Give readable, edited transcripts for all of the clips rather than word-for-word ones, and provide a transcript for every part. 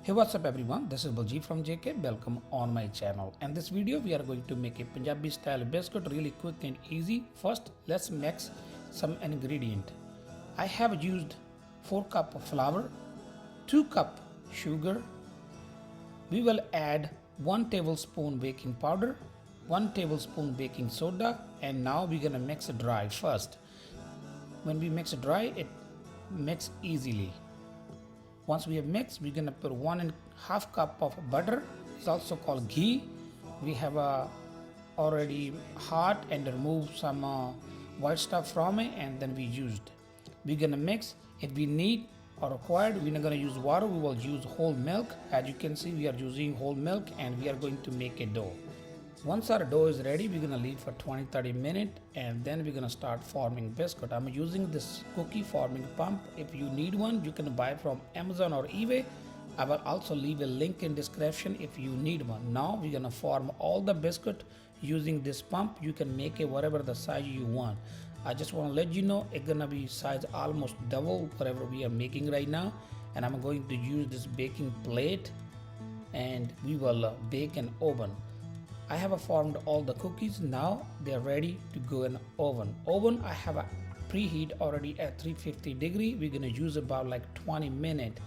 Hey, what's up everyone, this is Baljit from JK. Welcome on my channel. And this video we are going to make a Punjabi style biscuit really quick and easy. First let's mix some ingredient. I have used 4 cup of flour, 2 cup sugar. We will add 1 tablespoon baking powder, 1 tablespoon baking soda, and now we're gonna mix it dry first. When we mix it dry, it mix easily. Once we have mixed, we're gonna put 1.5 cup of butter. It's also called ghee. We have already hot and remove some white stuff from it, and then we used. We're gonna mix. If we need or required, we're not gonna use water. We will use whole milk. As you can see, we are using whole milk, and we are going to make a dough. Once our dough is ready, we're gonna leave for 20-30 minutes, and then we're gonna start forming biscuit. I'm using this cookie forming pump. If you need one, you can buy from Amazon or eBay. I will also leave a link in description if you need one. Now we're gonna form all the biscuit using this pump. You can make it whatever the size you want. I just want to let you know it's gonna be size almost double whatever we are making right now, and I'm going to use this baking plate, and we will bake in oven. I have formed all the cookies. Now they are ready to go in oven. I have a preheat already at 350 degree. We're gonna use about like 20 minutes.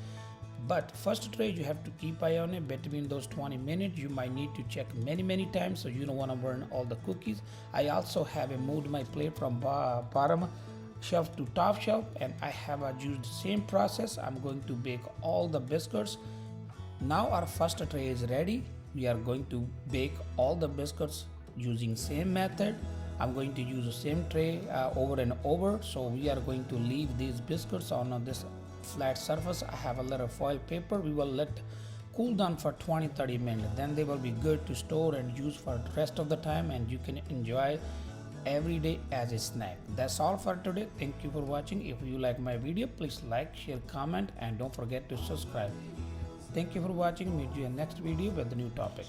But first tray you have to keep eye on it. Between those 20 minutes you might need to check many times, so you don't want to burn all the cookies. I also have moved my plate from bottom shelf to top shelf, and I have used the same process. I'm going to bake all the biscuits. Now our first tray is ready. We are going to bake all the biscuits using same method. I'm going to use the same tray over and over. So we are going to leave these biscuits on this flat surface. I have a little foil paper. We will let cool down for 20-30 minutes. Then they will be good to store and use for the rest of the time, and you can enjoy every day as a snack. That's all for today. Thank you for watching. If you like my video, please like, share, comment, and don't forget to subscribe. Thank you for watching. Meet you in next video with a new topic.